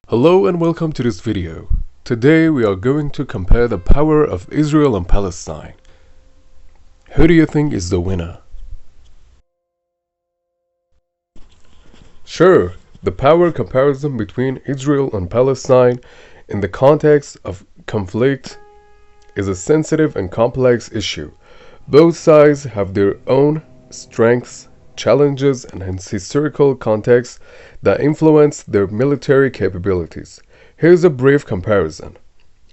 Hello and welcome to this video. Today we are going to compare the power of Israel and Palestine. Who do you think is the winner? Sure, the power comparison between Israel and Palestine in the context of conflict is a sensitive and complex issue. Both sides have their own strengths, challenges, and historical contexts that influence their military capabilities. Here's a brief comparison.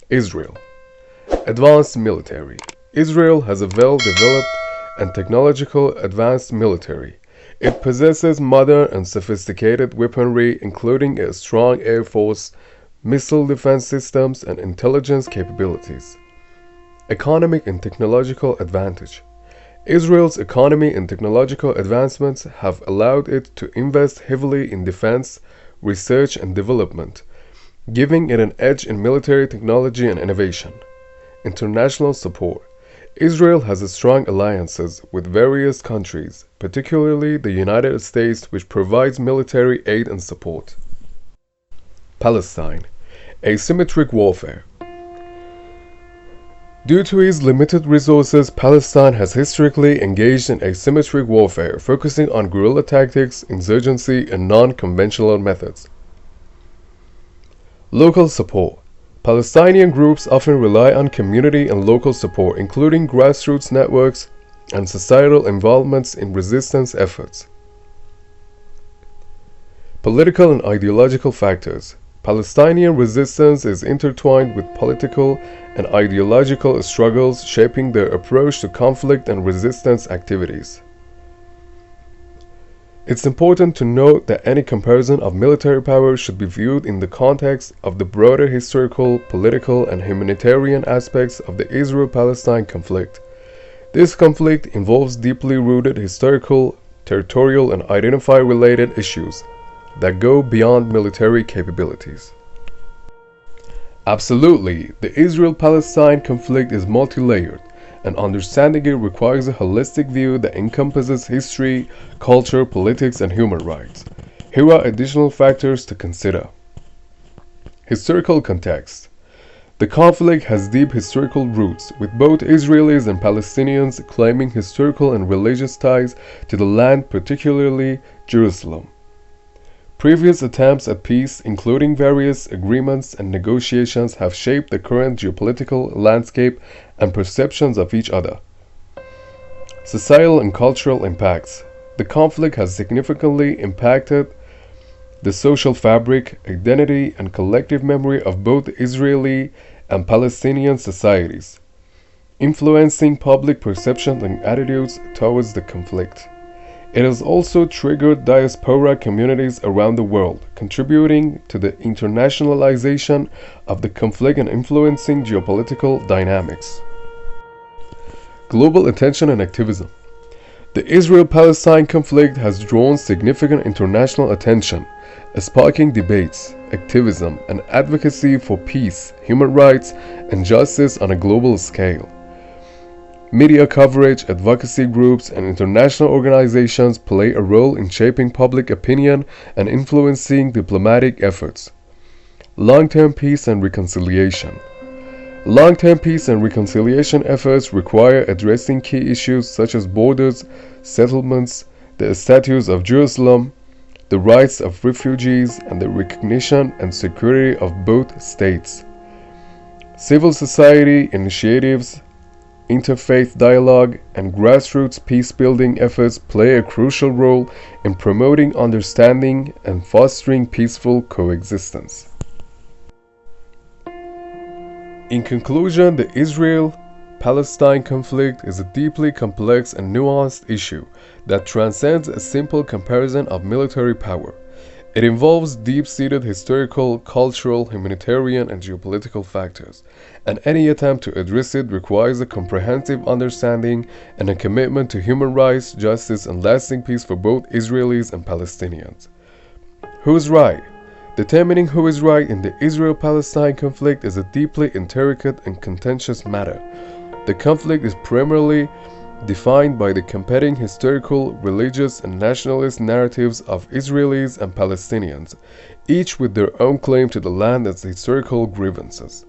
Israel. Advanced military. Israel has a well-developed and technological advanced military. It possesses modern and sophisticated weaponry, including a strong air force, missile defense systems, and intelligence capabilities. Economic and technological advantage. Israel's economy and technological advancements have allowed it to invest heavily in defense, research, and development, giving it an edge in military technology and innovation. International support. Israel has strong alliances with various countries, particularly the United States, which provides military aid and support. Palestine. Asymmetric warfare. Due to its limited resources, Palestine has historically engaged in asymmetric warfare, focusing on guerrilla tactics, insurgency, and non-conventional methods. Local support. Palestinian groups often rely on community and local support, including grassroots networks and societal involvements in resistance efforts. Political and ideological factors. Palestinian resistance is intertwined with political and ideological struggles, shaping their approach to conflict and resistance activities. It's important to note that any comparison of military power should be viewed in the context of the broader historical, political, and humanitarian aspects of the Israel-Palestine conflict. This conflict involves deeply rooted historical, territorial, and identity-related issues that go beyond military capabilities. Absolutely, the Israel-Palestine conflict is multi-layered, and understanding it requires a holistic view that encompasses history, culture, politics, and human rights. Here are additional factors to consider. Historical context. The conflict has deep historical roots, with both Israelis and Palestinians claiming historical and religious ties to the land, particularly Jerusalem. Previous attempts at peace, including various agreements and negotiations, have shaped the current geopolitical landscape and perceptions of each other. Societal and cultural impacts. The conflict has significantly impacted the social fabric, identity, and collective memory of both Israeli and Palestinian societies, influencing public perceptions and attitudes towards the conflict. It has also triggered diaspora communities around the world, contributing to the internationalization of the conflict and influencing geopolitical dynamics. Global attention and activism. The Israel-Palestine conflict has drawn significant international attention, sparking debates, activism, and advocacy for peace, human rights, and justice on a global scale. Media coverage, advocacy groups, and international organizations play a role in shaping public opinion and influencing diplomatic efforts. Long-term peace and reconciliation. Long-term peace and reconciliation efforts require addressing key issues such as borders, settlements, the status of Jerusalem, the rights of refugees, and the recognition and security of both states. Civil society initiatives, interfaith dialogue, and grassroots peace-building efforts play a crucial role in promoting understanding and fostering peaceful coexistence. In conclusion, the Israel-Palestine conflict is a deeply complex and nuanced issue that transcends a simple comparison of military power. It involves deep-seated historical, cultural, humanitarian, and geopolitical factors, and any attempt to address it requires a comprehensive understanding and a commitment to human rights, justice, and lasting peace for both Israelis and Palestinians. Who's right? Determining who is right in the Israel-Palestine conflict is a deeply intricate and contentious matter. The conflict is primarily defined by the competing historical, religious, and nationalist narratives of Israelis and Palestinians, each with their own claim to the land and historical grievances.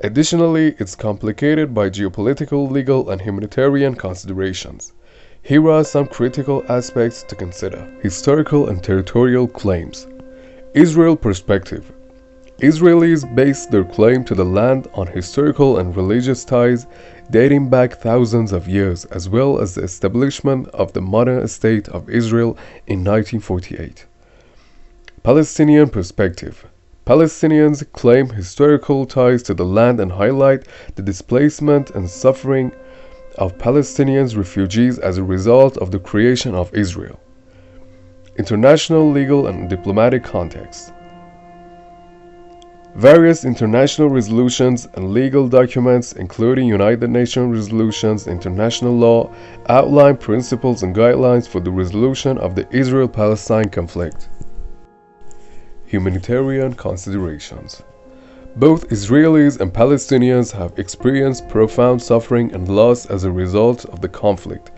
Additionally, it's complicated by geopolitical, legal, and humanitarian considerations. Here are some critical aspects to consider. Historical and territorial claims. Israel perspective. Israelis base their claim to the land on historical and religious ties dating back thousands of years, as well as the establishment of the modern state of Israel in 1948. Palestinian perspective. Palestinians claim historical ties to the land and highlight the displacement and suffering of Palestinian refugees as a result of the creation of Israel. International, legal, and diplomatic context. Various international resolutions and legal documents, including United Nations resolutions, international law, outline principles and guidelines for the resolution of the Israel-Palestine conflict. Humanitarian considerations. Both Israelis and Palestinians have experienced profound suffering and loss as a result of the conflict,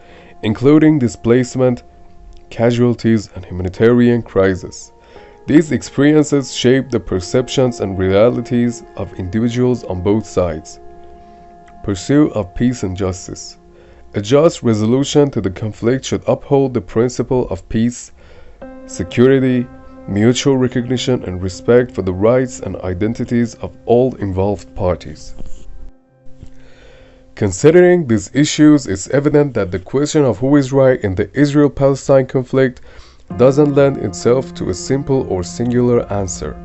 including displacement, casualties, and humanitarian crisis. These experiences shape the perceptions and realities of individuals on both sides. Pursuit of peace and justice. A just resolution to the conflict should uphold the principle of peace, security, mutual recognition, and respect for the rights and identities of all involved parties. Considering these issues, it's evident that the question of who is right in the Israel-Palestine conflict doesn't lend itself to a simple or singular answer.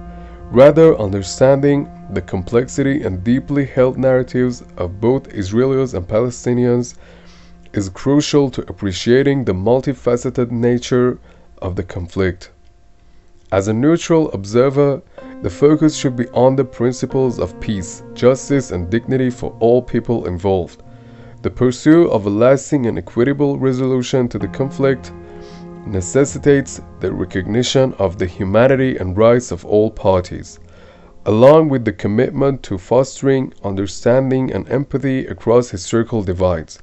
Rather, understanding the complexity and deeply held narratives of both Israelis and Palestinians is crucial to appreciating the multifaceted nature of the conflict. As a neutral observer, the focus should be on the principles of peace, justice, and dignity for all people involved. The pursuit of a lasting and equitable resolution to the conflict necessitates the recognition of the humanity and rights of all parties, along with the commitment to fostering understanding and empathy across historical divides.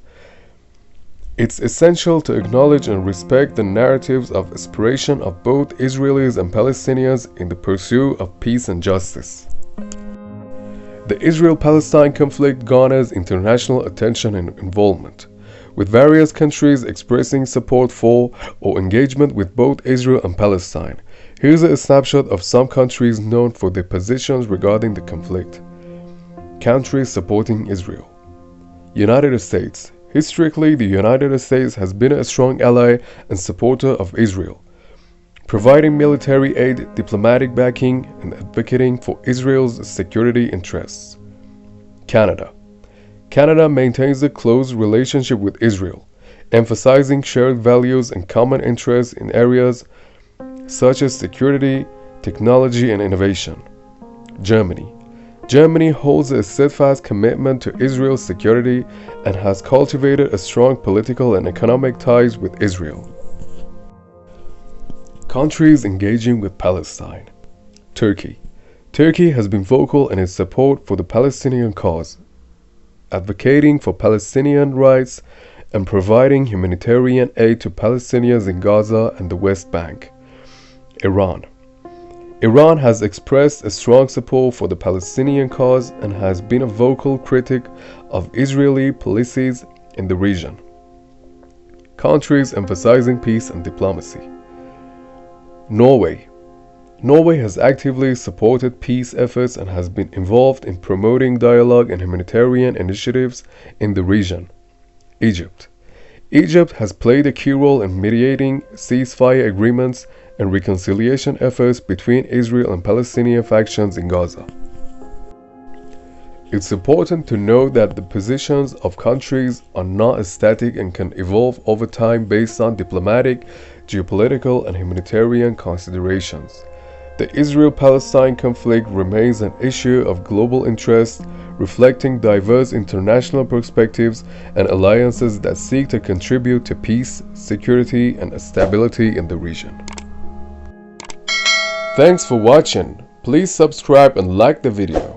It's essential to acknowledge and respect the narratives of aspiration of both Israelis and Palestinians in the pursuit of peace and justice. The Israel-Palestine conflict garners international attention and involvement, with various countries expressing support for or engagement with both Israel and Palestine. Here's a snapshot of some countries known for their positions regarding the conflict. Countries supporting Israel. United States. Historically, the United States has been a strong ally and supporter of Israel, providing military aid, diplomatic backing, and advocating for Israel's security interests. Canada. Canada maintains a close relationship with Israel, emphasizing shared values and common interests in areas such as security, technology, and innovation. Germany. Germany holds a steadfast commitment to Israel's security and has cultivated a strong political and economic ties with Israel. Countries engaging with Palestine. Turkey. Turkey has been vocal in its support for the Palestinian cause, advocating for Palestinian rights and providing humanitarian aid to Palestinians in Gaza and the West Bank. Iran. Iran has expressed a strong support for the Palestinian cause and has been a vocal critic of Israeli policies in the region. Countries emphasizing peace and diplomacy. Norway. Norway has actively supported peace efforts and has been involved in promoting dialogue and humanitarian initiatives in the region. Egypt. Egypt has played a key role in mediating ceasefire agreements and reconciliation efforts between Israel and Palestinian factions in Gaza. It's important to note that the positions of countries are not static and can evolve over time based on diplomatic, geopolitical, and humanitarian considerations. The Israel-Palestine conflict remains an issue of global interest, reflecting diverse international perspectives and alliances that seek to contribute to peace, security, and stability in the region. Thanks for watching. Please subscribe and like the video.